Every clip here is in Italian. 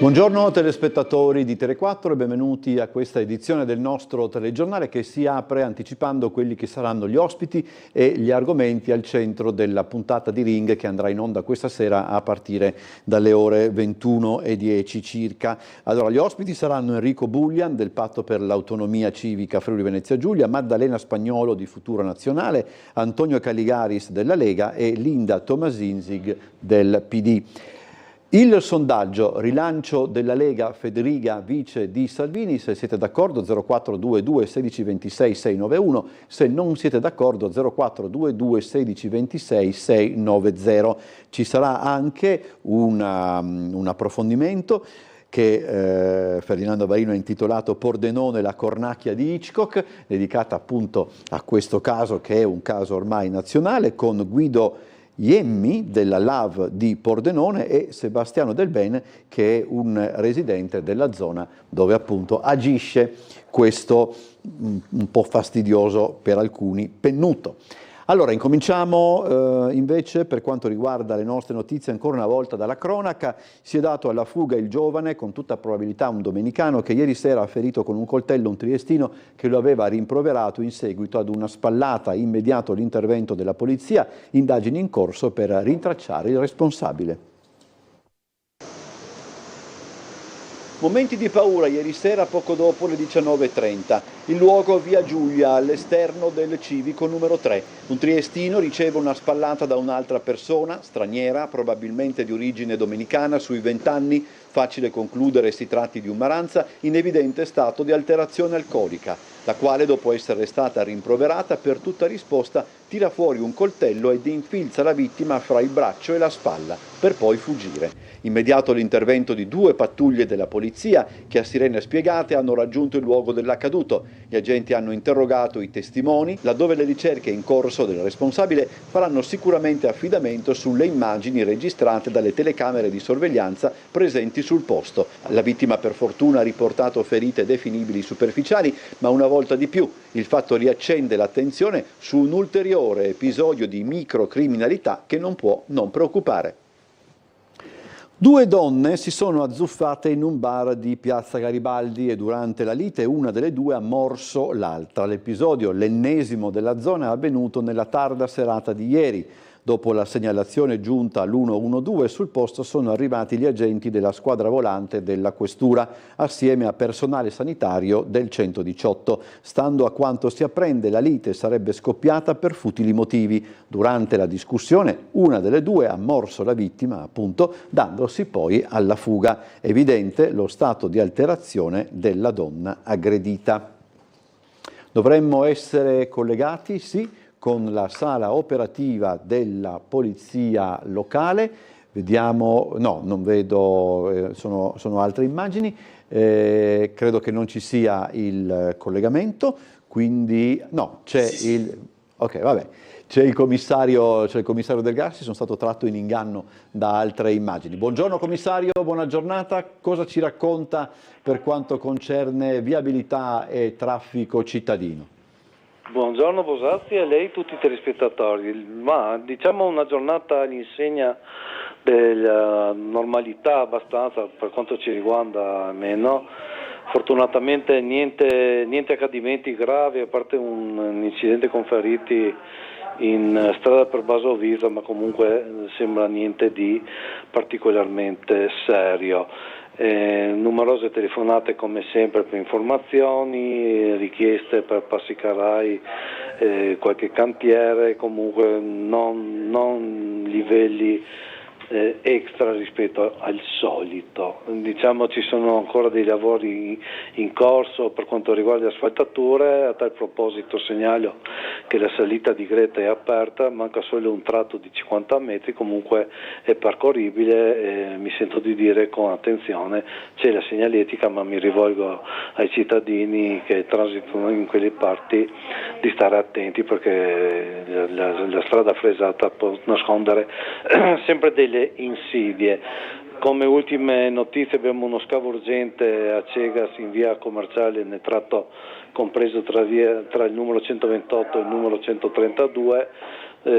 Buongiorno telespettatori di Tele4 e benvenuti a questa edizione del nostro telegiornale che si apre anticipando quelli che saranno gli ospiti e gli argomenti al centro della puntata di Ring che andrà in onda questa sera a partire dalle ore 21:10 circa. Allora, gli ospiti saranno Enrico Bullian del Patto per l'Autonomia Civica Friuli Venezia Giulia, Maddalena Spagnolo di Futuro Nazionale, Antonio Caligaris della Lega e Linda Tomasinzig del PD. Il sondaggio rilancio della Lega Federica vice di Salvini, se siete d'accordo 0422 16 26 691, se non siete d'accordo 0422 16 26 690. Ci sarà anche un approfondimento che Ferdinando Varino ha intitolato Pordenone, la cornacchia di Hitchcock, dedicata appunto a questo caso che è un caso ormai nazionale, con Guido Iemmi della LAV di Pordenone e Sebastiano Del Bene che è un residente della zona dove appunto agisce questo un po' fastidioso per alcuni pennuto. Allora, incominciamo invece per quanto riguarda le nostre notizie ancora una volta dalla cronaca. Si è dato alla fuga il giovane, con tutta probabilità un domenicano, che ieri sera ha ferito con un coltello un triestino che lo aveva rimproverato in seguito ad una spallata, immediato l'intervento della polizia, indagini in corso per rintracciare il responsabile. Momenti di paura ieri sera poco dopo le 19:30. Il luogo via Giulia, all'esterno del civico numero 3. Un triestino riceve una spallata da un'altra persona, straniera, probabilmente di origine domenicana, sui 20 anni. Facile concludere si tratti di un maranza in evidente stato di alterazione alcolica, la quale, dopo essere stata rimproverata, per tutta risposta tira fuori un coltello ed infilza la vittima fra il braccio e la spalla, per poi fuggire. Immediato l'intervento di 2 pattuglie della polizia che a sirene spiegate hanno raggiunto il luogo dell'accaduto. Gli agenti hanno interrogato i testimoni, laddove le ricerche in corso del responsabile faranno sicuramente affidamento sulle immagini registrate dalle telecamere di sorveglianza presenti sul posto. La vittima per fortuna ha riportato ferite definibili superficiali, ma una volta di più il fatto riaccende l'attenzione su un ulteriore episodio di microcriminalità che non può non preoccupare. 2 donne si sono azzuffate in un bar di Piazza Garibaldi e durante la lite una delle 2 ha morso l'altra. L'episodio, l'ennesimo della zona, è avvenuto nella tarda serata di ieri. Dopo la segnalazione giunta all'112 sul posto sono arrivati gli agenti della squadra volante della questura assieme a personale sanitario del 118. Stando a quanto si apprende, la lite sarebbe scoppiata per futili motivi. Durante la discussione una delle 2 ha morso la vittima, appunto, dandosi poi alla fuga. Evidente lo stato di alterazione della donna aggredita. Dovremmo essere collegati, sì, con la sala operativa della polizia locale. Vediamo, no, non vedo, sono altre immagini, credo che non ci sia il collegamento, quindi no, c'è il... Ok, vabbè. C'è il commissario Del Gassi, sono stato tratto in inganno da altre immagini. Buongiorno commissario, buona giornata. Cosa ci racconta per quanto concerne viabilità e traffico cittadino? Buongiorno Bosazzi a lei e tutti i telespettatori, ma diciamo una giornata all'insegna della normalità abbastanza per quanto ci riguarda almeno. Fortunatamente niente accadimenti gravi, a parte un incidente con feriti in strada per Basovizza, ma comunque sembra niente di particolarmente serio. Numerose telefonate come sempre per informazioni, richieste per passi carrai, qualche cantiere, comunque non livelli extra rispetto al solito. Diciamo ci sono ancora dei lavori in corso per quanto riguarda le asfaltature. A tal proposito segnalo che la salita di Greta è aperta, manca solo un tratto di 50 metri, comunque è percorribile. Mi sento di dire con attenzione, c'è la segnaletica, ma mi rivolgo ai cittadini che transitano in quelle parti di stare attenti, perché la strada fresata può nascondere sempre delle insidie. Come ultime notizie abbiamo uno scavo urgente a Cegas in via commerciale nel tratto compreso tra il numero 128 e il numero 132.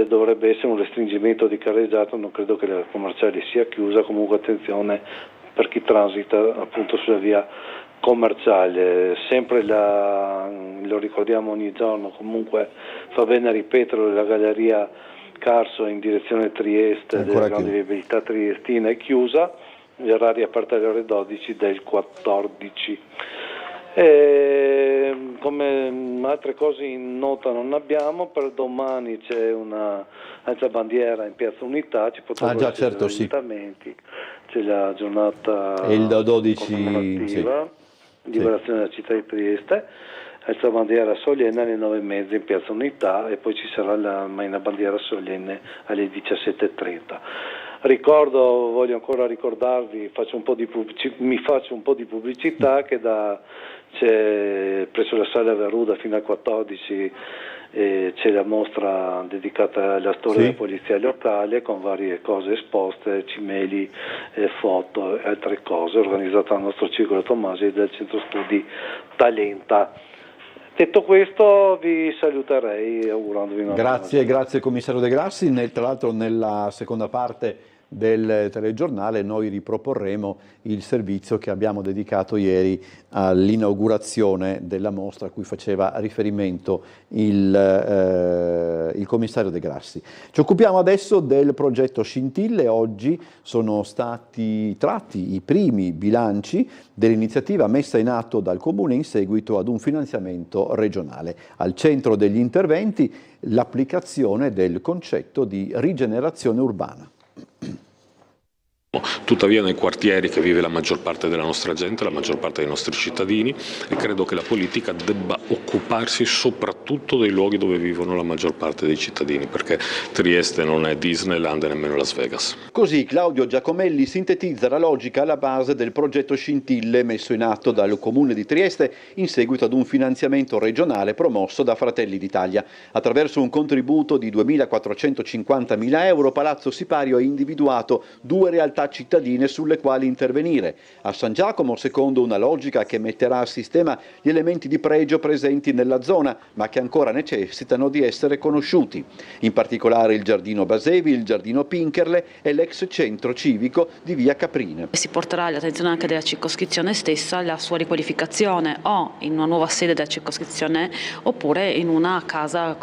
Dovrebbe essere un restringimento di carreggiata, non credo che la commerciale sia chiusa, comunque attenzione per chi transita appunto sulla via commerciale. Sempre lo ricordiamo ogni giorno, comunque fa bene ripeterlo, la galleria Carso in direzione Trieste della grande viabilità triestina è chiusa, verrà riaperta alle ore 12 del 14. Come altre cose in nota non abbiamo, per domani c'è una alzabandiera in Piazza Unità, ci potrebbero essere orientamenti, c'è la giornata il 12 commemorativa, liberazione della città di Trieste, alzabandiera solenne alle 9:30 in Piazza Unità e poi ci sarà la bandiera solenne alle 17:30. Voglio ancora ricordarvi, mi faccio un po' di pubblicità che c'è presso la Sala Verruda fino al 14 c'è la mostra dedicata alla storia della polizia locale con varie cose esposte, cimeli, foto e altre cose, organizzata dal nostro Circolo Tomasi e del Centro Studi Talenta. Detto questo vi saluterei augurandovi una buona giornata. Grazie commissario De Grassi. Tra l'altro nella seconda parte del telegiornale noi riproporremo il servizio che abbiamo dedicato ieri all'inaugurazione della mostra a cui faceva riferimento il commissario De Grassi. Ci occupiamo adesso del progetto Scintille. Oggi sono stati tratti i primi bilanci dell'iniziativa messa in atto dal Comune in seguito ad un finanziamento regionale. Al centro degli interventi l'applicazione del concetto di rigenerazione urbana. Tuttavia nei quartieri che vive la maggior parte della nostra gente, la maggior parte dei nostri cittadini, e credo che la politica debba occuparsi soprattutto dei luoghi dove vivono la maggior parte dei cittadini, perché Trieste non è Disneyland e nemmeno Las Vegas. Così Claudio Giacomelli sintetizza la logica alla base del progetto Scintille messo in atto dal Comune di Trieste in seguito ad un finanziamento regionale promosso da Fratelli d'Italia. Attraverso un contributo di 2.450.000 euro, Palazzo Sipario ha individuato 2 realtà cittadine sulle quali intervenire. A San Giacomo, secondo una logica che metterà a sistema gli elementi di pregio presenti nella zona, ma che ancora necessitano di essere conosciuti. In particolare il Giardino Basevi, il Giardino Pinkerle e l'ex centro civico di via Caprine. Si porterà all'attenzione anche della circoscrizione stessa la sua riqualificazione o in una nuova sede della circoscrizione oppure in una casa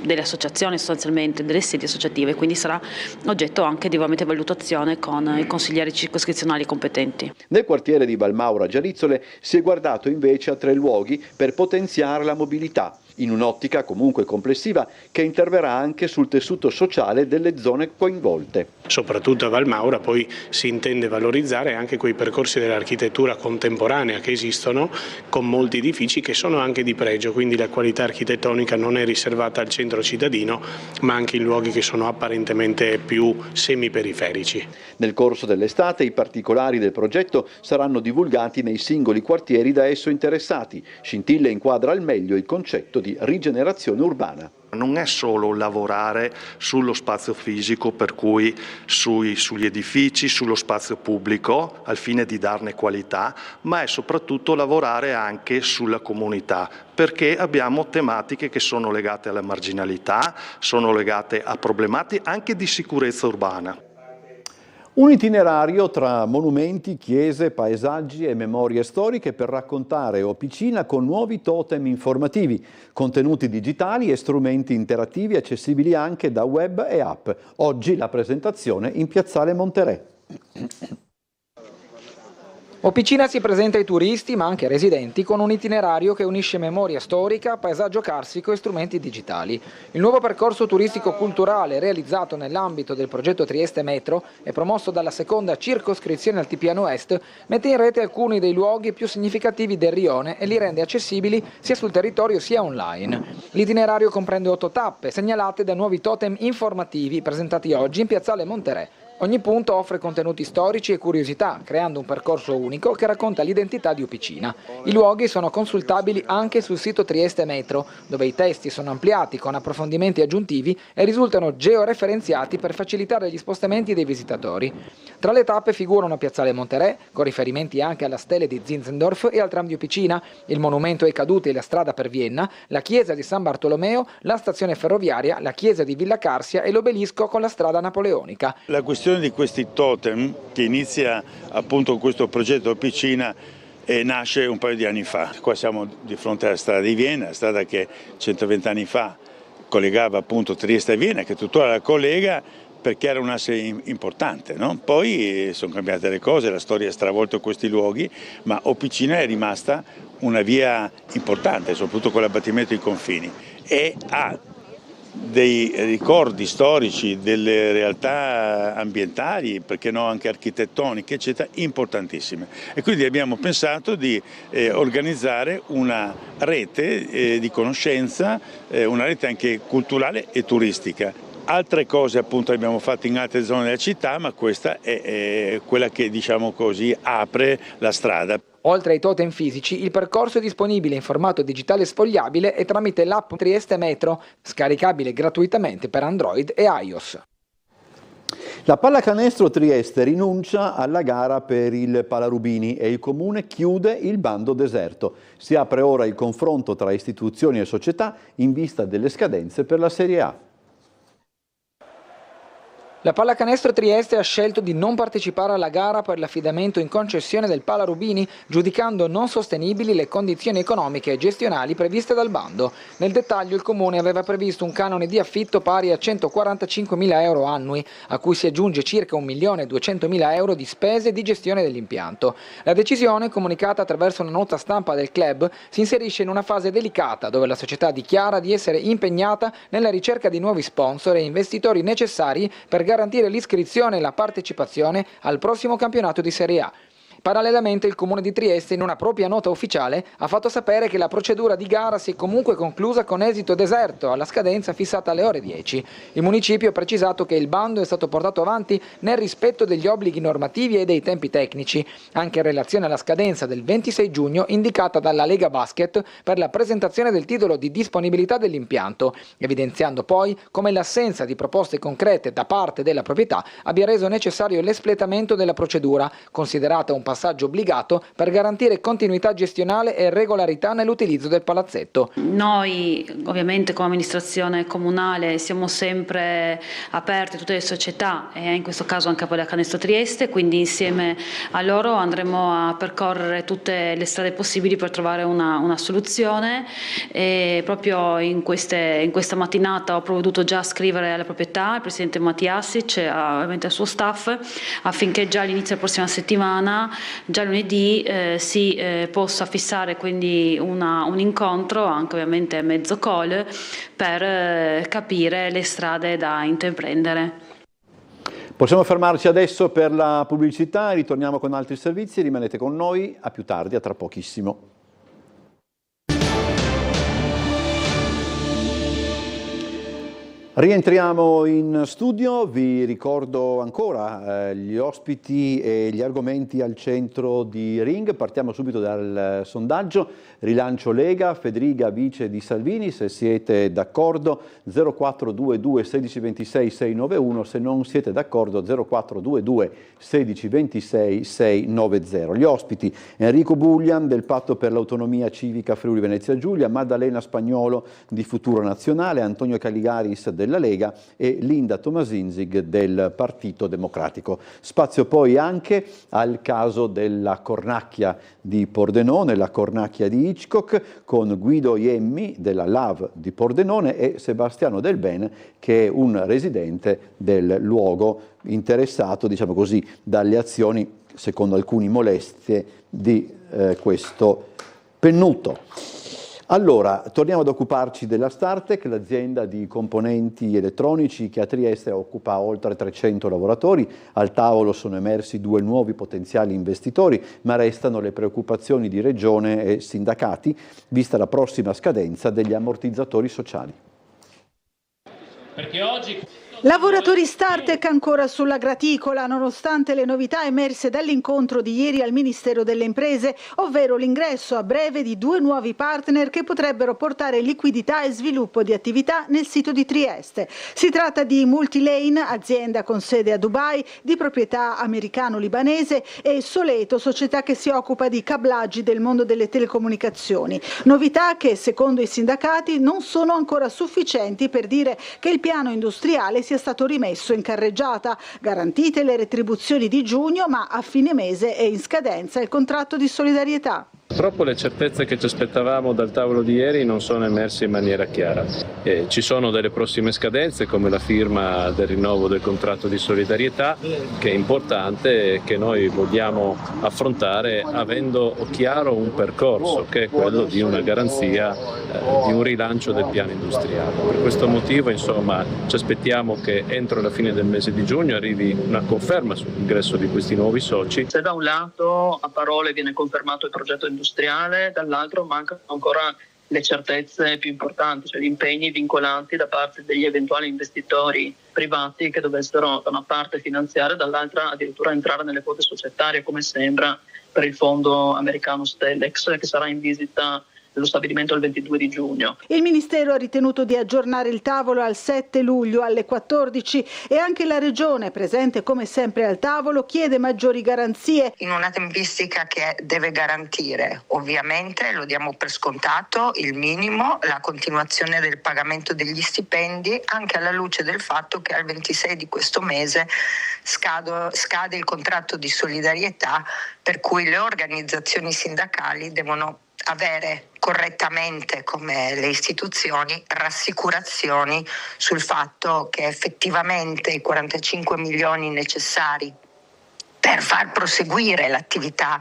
delle associazioni, sostanzialmente delle sedi associative, quindi sarà oggetto anche di ovviamente valutazione con i consiglieri circoscrizionali competenti. Nel quartiere di Valmaura Giarizzole si è guardato invece a 3 luoghi per potenziare la mobilità, in un'ottica comunque complessiva che interverrà anche sul tessuto sociale delle zone coinvolte. Soprattutto a Valmaura poi si intende valorizzare anche quei percorsi dell'architettura contemporanea che esistono con molti edifici che sono anche di pregio, quindi la qualità architettonica non è riservata al centro cittadino ma anche in luoghi che sono apparentemente più semiperiferici. Nel corso dell'estate i particolari del progetto saranno divulgati nei singoli quartieri da esso interessati. Scintille inquadra al meglio il concetto di rigenerazione urbana. Non è solo lavorare sullo spazio fisico, per cui sugli edifici, sullo spazio pubblico, al fine di darne qualità, ma è soprattutto lavorare anche sulla comunità, perché abbiamo tematiche che sono legate alla marginalità, sono legate a problematiche anche di sicurezza urbana. Un itinerario tra monumenti, chiese, paesaggi e memorie storiche per raccontare Opicina con nuovi totem informativi, contenuti digitali e strumenti interattivi accessibili anche da web e app. Oggi la presentazione in Piazzale Monterè. Opicina si presenta ai turisti ma anche ai residenti con un itinerario che unisce memoria storica, paesaggio carsico e strumenti digitali. Il nuovo percorso turistico-culturale realizzato nell'ambito del progetto Trieste Metro e promosso dalla seconda circoscrizione Altipiano Est mette in rete alcuni dei luoghi più significativi del rione e li rende accessibili sia sul territorio sia online. L'itinerario comprende 8 tappe segnalate da nuovi totem informativi presentati oggi in Piazzale Monterè. Ogni punto offre contenuti storici e curiosità, creando un percorso unico che racconta l'identità di Opicina. I luoghi sono consultabili anche sul sito Trieste Metro, dove i testi sono ampliati con approfondimenti aggiuntivi e risultano georeferenziati per facilitare gli spostamenti dei visitatori. Tra le tappe figurano Piazzale Monterè, con riferimenti anche alla stele di Zinzendorf e al tram di Opicina, il monumento ai caduti e la strada per Vienna, la chiesa di San Bartolomeo, la stazione ferroviaria, la chiesa di Villa Carsia e l'obelisco con la strada napoleonica. La questione costruzione di questi totem, che inizia appunto con questo progetto Opicina, nasce un paio di anni fa. Qua siamo di fronte alla strada di Vienna, la strada che 120 anni fa collegava appunto Trieste e Vienna, che tuttora la collega, perché era un asse importante, no? Poi sono cambiate le cose, la storia ha stravolto questi luoghi, ma Opicina è rimasta una via importante, soprattutto con l'abbattimento dei confini, e ha dei ricordi storici, delle realtà ambientali, perché no anche architettoniche, eccetera, importantissime. E quindi abbiamo pensato di organizzare una rete di conoscenza, una rete anche culturale e turistica. Altre cose appunto abbiamo fatto in altre zone della città, ma questa è quella che, diciamo così, apre la strada. Oltre ai totem fisici, il percorso è disponibile in formato digitale sfogliabile e tramite l'app Trieste Metro, scaricabile gratuitamente per Android e iOS. La Pallacanestro Trieste rinuncia alla gara per il Palarubini e il Comune chiude il bando deserto. Si apre ora il confronto tra istituzioni e società in vista delle scadenze per la Serie A. La Pallacanestro Trieste ha scelto di non partecipare alla gara per l'affidamento in concessione del Palarubini, giudicando non sostenibili le condizioni economiche e gestionali previste dal bando. Nel dettaglio il Comune aveva previsto un canone di affitto pari a 145.000 euro annui, a cui si aggiunge circa 1.200.000 euro di spese di gestione dell'impianto. La decisione, comunicata attraverso una nota stampa del club, si inserisce in una fase delicata dove la società dichiara di essere impegnata nella ricerca di nuovi sponsor e investitori necessari per garantire l'iscrizione e la partecipazione al prossimo campionato di Serie A. Parallelamente il Comune di Trieste in una propria nota ufficiale ha fatto sapere che la procedura di gara si è comunque conclusa con esito deserto alla scadenza fissata alle ore 10. Il municipio ha precisato che il bando è stato portato avanti nel rispetto degli obblighi normativi e dei tempi tecnici, anche in relazione alla scadenza del 26 giugno indicata dalla Lega Basket per la presentazione del titolo di disponibilità dell'impianto, evidenziando poi come l'assenza di proposte concrete da parte della proprietà abbia reso necessario l'espletamento della procedura, considerata un passaggio obbligato per garantire continuità gestionale e regolarità nell'utilizzo del palazzetto. Noi ovviamente come amministrazione comunale siamo sempre aperti a tutte le società e in questo caso anche a Pallacanestro Trieste, quindi insieme a loro andremo a percorrere tutte le strade possibili per trovare una soluzione e proprio in questa mattinata ho provveduto già a scrivere alla proprietà, al presidente Mattiasic e ovviamente al suo staff, affinché già all'inizio della prossima settimana, già lunedì, si possa fissare quindi un incontro, anche ovviamente mezzo call, per capire le strade da intraprendere. Possiamo fermarci adesso per la pubblicità e ritorniamo con altri servizi. Rimanete con noi, a più tardi, a tra pochissimo. Rientriamo in studio, vi ricordo ancora gli ospiti e gli argomenti al centro di Ring. Partiamo subito dal sondaggio, rilancio Lega, Federica vice di Salvini, se siete d'accordo 0422 1626 691, se non siete d'accordo 0422 1626 690. Gli ospiti Enrico Bullian del Patto per l'Autonomia Civica Friuli Venezia Giulia, Maddalena Spagnolo di Futuro Nazionale, Antonio Caligaris della Lega e Linda Tomasinzig del Partito Democratico. Spazio poi anche al caso della cornacchia di Pordenone, la cornacchia di Hitchcock, con Guido Iemmi della LAV di Pordenone e Sebastiano Del Ben, che è un residente del luogo interessato, diciamo così, dalle azioni, secondo alcuni molestie, di questo pennuto. Allora, torniamo ad occuparci della Startec, l'azienda di componenti elettronici che a Trieste occupa oltre 300 lavoratori. Al tavolo sono emersi 2 nuovi potenziali investitori, ma restano le preoccupazioni di Regione e sindacati, vista la prossima scadenza degli ammortizzatori sociali. Perché oggi... Lavoratori Startec ancora sulla graticola, nonostante le novità emerse dall'incontro di ieri al Ministero delle Imprese, ovvero l'ingresso a breve di 2 nuovi partner che potrebbero portare liquidità e sviluppo di attività nel sito di Trieste. Si tratta di Multilane, azienda con sede a Dubai, di proprietà americano-libanese, e Soleto, società che si occupa di cablaggi del mondo delle telecomunicazioni. Novità che, secondo i sindacati, non sono ancora sufficienti per dire che il piano industriale sia sia stato rimesso in carreggiata. Garantite le retribuzioni di giugno, ma a fine mese è in scadenza il contratto di solidarietà. Purtroppo le certezze che ci aspettavamo dal tavolo di ieri non sono emerse in maniera chiara. Ci sono delle prossime scadenze, come la firma del rinnovo del contratto di solidarietà, che è importante e che noi vogliamo affrontare avendo chiaro un percorso, che è quello di una garanzia di un rilancio del piano industriale. Per questo motivo, insomma, ci aspettiamo che entro la fine del mese di giugno arrivi una conferma sull'ingresso di questi nuovi soci. Se da un lato a parole viene confermato il progetto industriale, dall'altro mancano ancora le certezze più importanti, cioè gli impegni vincolanti da parte degli eventuali investitori privati che dovessero da una parte finanziare, dall'altra addirittura entrare nelle quote societarie, come sembra per il fondo americano Stellex, che sarà in visita dello stabilimento il 22 di giugno. Il Ministero ha ritenuto di aggiornare il tavolo al 7 luglio alle 14 e anche la Regione, presente come sempre al tavolo, chiede maggiori garanzie. In una tempistica che deve garantire, ovviamente, lo diamo per scontato, il minimo, la continuazione del pagamento degli stipendi, anche alla luce del fatto che al 26 di questo mese scade il contratto di solidarietà, per cui le organizzazioni sindacali devono avere correttamente, come le istituzioni, rassicurazioni sul fatto che effettivamente i 45 milioni necessari per far proseguire l'attività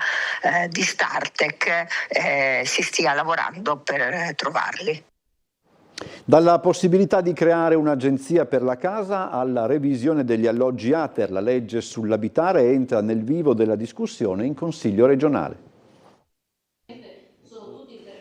di Startec si stia lavorando per trovarli. Dalla possibilità di creare un'agenzia per la casa alla revisione degli alloggi ATER, la legge sull'abitare entra nel vivo della discussione in Consiglio regionale.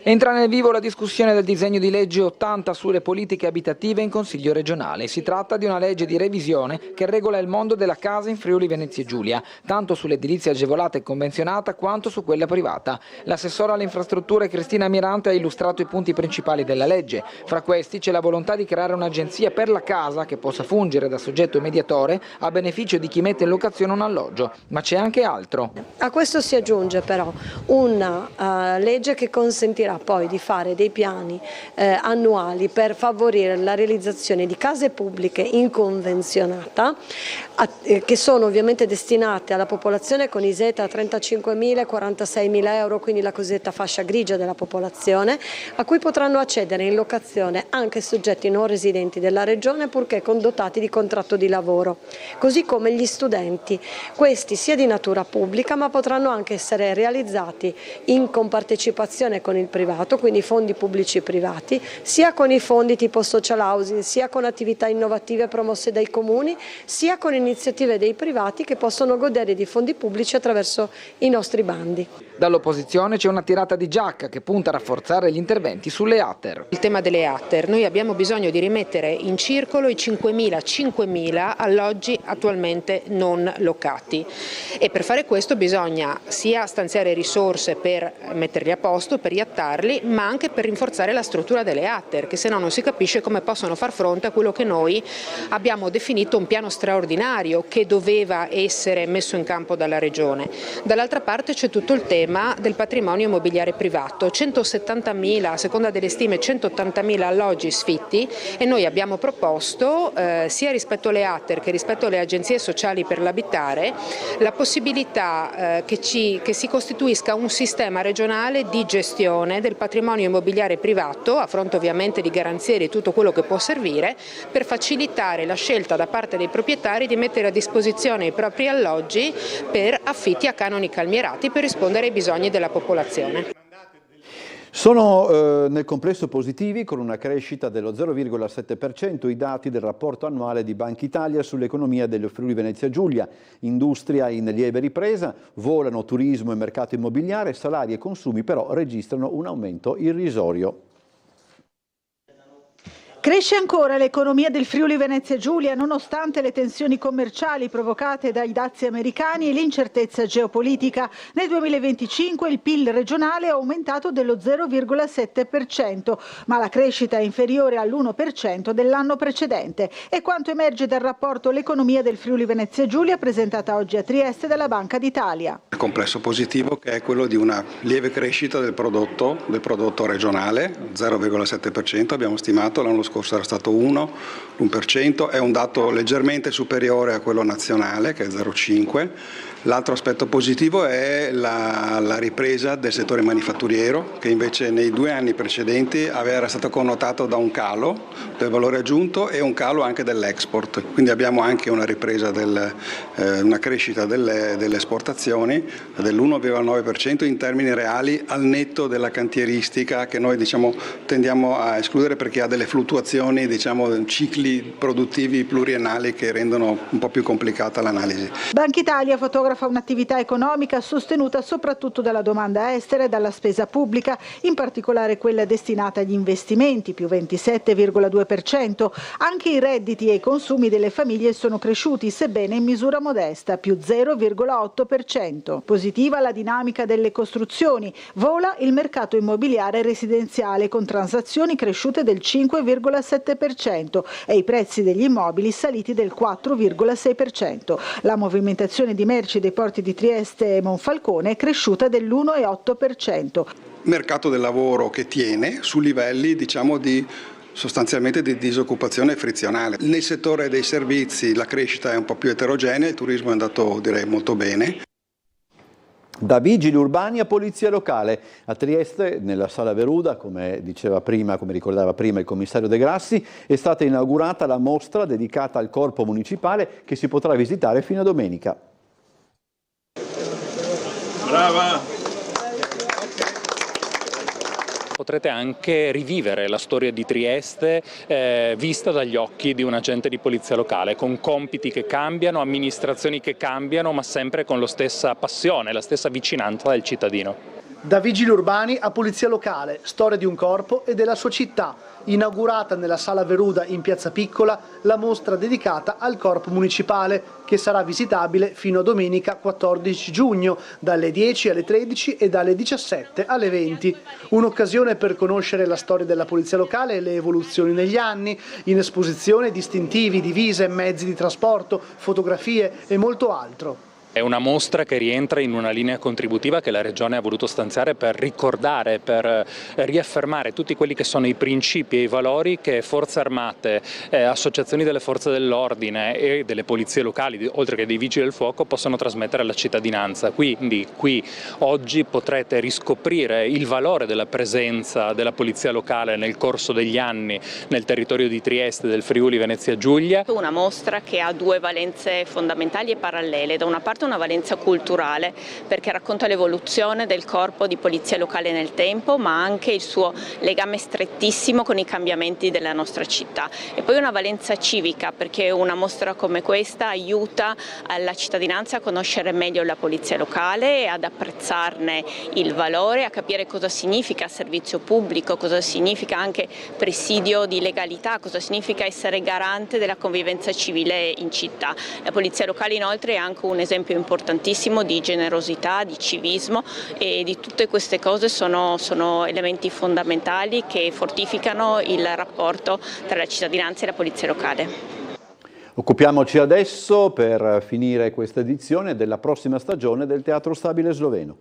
Entra nel vivo la discussione del disegno di legge 80 sulle politiche abitative in Consiglio regionale. Si tratta di una legge di revisione che regola il mondo della casa in Friuli Venezia Giulia, tanto sull'edilizia agevolata e convenzionata quanto su quella privata. L'assessora alle infrastrutture Cristina Mirante ha illustrato i punti principali della legge. Fra questi c'è la volontà di creare un'agenzia per la casa che possa fungere da soggetto mediatore a beneficio di chi mette in locazione un alloggio. Ma c'è anche altro. A questo si aggiunge però una legge che consentirà poi di fare dei piani annuali per favorire la realizzazione di case pubbliche in convenzionata, che sono ovviamente destinate alla popolazione con ISETA a 35.000 e 46.000 euro, quindi la cosiddetta fascia grigia della popolazione, a cui potranno accedere in locazione anche soggetti non residenti della Regione, purché dotati di contratto di lavoro, così come gli studenti, questi sia di natura pubblica ma potranno anche essere realizzati in compartecipazione con il privato, quindi fondi pubblici e privati, sia con i fondi tipo social housing, sia con attività innovative promosse dai comuni, sia con iniziative dei privati che possono godere di fondi pubblici attraverso i nostri bandi. Dall'opposizione c'è una tirata di giacca che punta a rafforzare gli interventi sulle ATER. Il tema delle ATER, noi abbiamo bisogno di rimettere in circolo i 5.000 alloggi attualmente non locati e per fare questo bisogna sia stanziare risorse per metterli a posto, per riattarli, ma anche per rinforzare la struttura delle ATER, che se no non si capisce come possono far fronte a quello che noi abbiamo definito un piano straordinario che doveva essere messo in campo dalla Regione. Dall'altra parte c'è tutto il tema del patrimonio immobiliare privato, 170.000, a seconda delle stime 180.000 alloggi sfitti, e noi abbiamo proposto sia rispetto alle ATER che rispetto alle agenzie sociali per l'abitare la possibilità che si costituisca un sistema regionale di gestione del patrimonio immobiliare privato, a fronte ovviamente di garanzie di tutto quello che può servire, per facilitare la scelta da parte dei proprietari di mettere a disposizione i propri alloggi per affitti a canoni calmierati per rispondere ai bisogni della popolazione. Sono nel complesso positivi, con una crescita dello 0,7% i dati del rapporto annuale di Banca Italia sull'economia del Friuli Venezia Giulia. Industria in lieve ripresa, volano turismo e mercato immobiliare, salari e consumi però registrano un aumento irrisorio. Cresce ancora l'economia del Friuli Venezia Giulia nonostante le tensioni commerciali provocate dai dazi americani e l'incertezza geopolitica. Nel 2025 il PIL regionale è aumentato dello 0,7%, ma la crescita è inferiore all'1% dell'anno precedente. È quanto emerge dal rapporto L'economia del Friuli Venezia Giulia presentata oggi a Trieste dalla Banca d'Italia. Il complesso positivo che è quello di una lieve crescita del prodotto regionale, 0,7%, abbiamo stimato, l'anno scorso era stato 1, l'1%, è un dato leggermente superiore a quello nazionale che è 0,5%. L'altro aspetto positivo è la ripresa del settore manifatturiero, che invece nei 2 anni precedenti era stato connotato da un calo del valore aggiunto e un calo anche dell'export. Quindi abbiamo anche una ripresa, una crescita delle esportazioni dell'1,9% in termini reali, al netto della cantieristica, che noi tendiamo a escludere perché ha delle fluttuazioni, cicli produttivi pluriennali che rendono un po' più complicata l'analisi. Banca Italia fotografa un'attività economica sostenuta soprattutto dalla domanda estera e dalla spesa pubblica, in particolare quella destinata agli investimenti, più 27,2%. Anche i redditi e i consumi delle famiglie sono cresciuti, sebbene in misura modesta, più 0,8%. Positiva la dinamica delle costruzioni, vola il mercato immobiliare residenziale con transazioni cresciute del 5,7% e i prezzi degli immobili saliti del 4,6%. La movimentazione di merci dei porti di Trieste e Monfalcone è cresciuta dell'1,8%. Mercato del lavoro che tiene su livelli sostanzialmente di disoccupazione frizionale. Nel settore dei servizi la crescita è un po' più eterogenea, il turismo è andato direi molto bene. Da vigili urbani a polizia locale. A Trieste, nella Sala Veruda, come ricordava prima il commissario De Grassi, è stata inaugurata la mostra dedicata al corpo municipale che si potrà visitare fino a domenica. Brava! Potrete anche rivivere la storia di Trieste vista dagli occhi di un agente di polizia locale, con compiti che cambiano, amministrazioni che cambiano, ma sempre con la stessa passione, la stessa vicinanza del cittadino. Da vigili urbani a polizia locale, storia di un corpo e della sua città. Inaugurata nella Sala Veruda in Piazza Piccola la mostra dedicata al corpo municipale, che sarà visitabile fino a domenica 14 giugno, dalle 10 alle 13 e dalle 17 alle 20. Un'occasione per conoscere la storia della polizia locale e le evoluzioni negli anni, in esposizione distintivi, divise, mezzi di trasporto, fotografie e molto altro. È una mostra che rientra in una linea contributiva che la Regione ha voluto stanziare per ricordare, per riaffermare tutti quelli che sono i principi e i valori che forze armate, associazioni delle forze dell'ordine e delle polizie locali, oltre che dei vigili del fuoco, possono trasmettere alla cittadinanza. Quindi qui oggi potrete riscoprire il valore della presenza della polizia locale nel corso degli anni nel territorio di Trieste, del Friuli Venezia Giulia. Una mostra che ha 2 valenze fondamentali e parallele. Da una parte una valenza culturale, perché racconta l'evoluzione del corpo di polizia locale nel tempo, ma anche il suo legame strettissimo con i cambiamenti della nostra città. E poi una valenza civica, perché una mostra come questa aiuta la cittadinanza a conoscere meglio la polizia locale e ad apprezzarne il valore, a capire cosa significa servizio pubblico, cosa significa anche presidio di legalità, cosa significa essere garante della convivenza civile in città. La polizia locale inoltre è anche un esempio importantissimo di generosità, di civismo, e di tutte queste cose sono elementi fondamentali che fortificano il rapporto tra la cittadinanza e la polizia locale. Occupiamoci adesso, per finire questa edizione, della prossima stagione del Teatro Stabile Sloveno.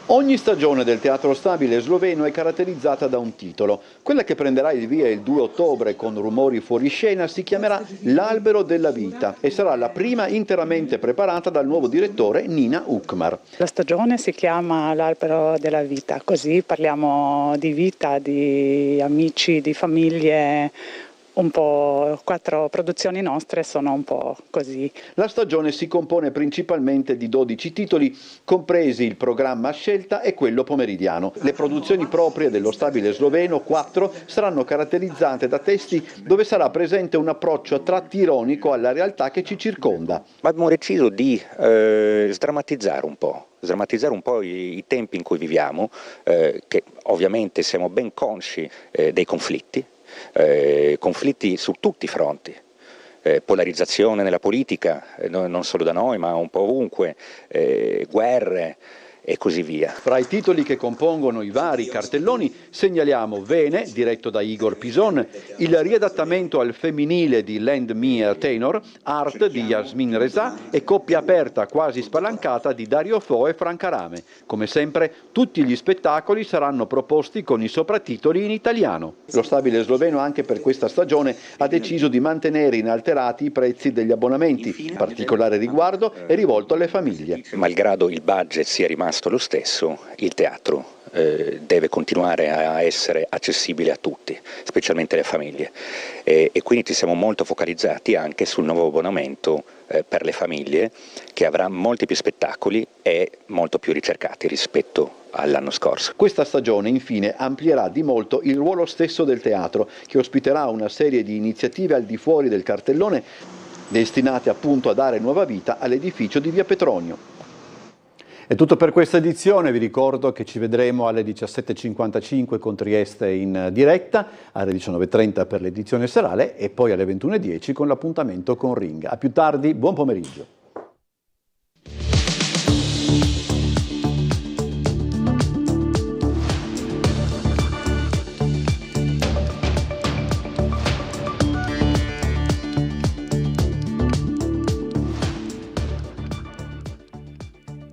Ogni stagione del Teatro Stabile Sloveno è caratterizzata da un titolo. Quella che prenderà il via il 2 ottobre con Rumori fuori scena si chiamerà L'Albero della Vita e sarà la prima interamente preparata dal nuovo direttore Nina Ukmar. La stagione si chiama L'Albero della Vita, così parliamo di vita, di amici, di famiglie. Un po' 4 produzioni nostre sono un po' così. La stagione si compone principalmente di 12 titoli, compresi il programma a scelta e quello pomeridiano. Le produzioni proprie dello Stabile Sloveno, 4, saranno caratterizzate da testi dove sarà presente un approccio a tratti ironico alla realtà che ci circonda. Abbiamo deciso di sdrammatizzare un po' i tempi in cui viviamo, che ovviamente siamo ben consci dei conflitti su tutti i fronti, polarizzazione nella politica, non solo da noi ma un po' ovunque, guerre, e così via. Fra i titoli che compongono i vari cartelloni segnaliamo Vene, diretto da Igor Pison, il riadattamento al femminile di Lend Me a Tenor, Art di Yasmin Reza e Coppia aperta quasi spalancata di Dario Fo e Franca Rame. Come sempre, tutti gli spettacoli saranno proposti con i sopratitoli in italiano. Lo stabile sloveno anche per questa stagione ha deciso di mantenere inalterati i prezzi degli abbonamenti. Particolare riguardo è rivolto alle famiglie. Malgrado il budget sia rimasto lo stesso, il teatro deve continuare a essere accessibile a tutti, specialmente alle famiglie, e quindi ci siamo molto focalizzati anche sul nuovo abbonamento per le famiglie, che avrà molti più spettacoli e molto più ricercati rispetto all'anno scorso. Questa stagione infine amplierà di molto il ruolo stesso del teatro, che ospiterà una serie di iniziative al di fuori del cartellone destinate appunto a dare nuova vita all'edificio di Via Petronio. È tutto per questa edizione, vi ricordo che ci vedremo alle 17.55 con Trieste in diretta, alle 19.30 per l'edizione serale e poi alle 21.10 con l'appuntamento con Ring. A più tardi, buon pomeriggio.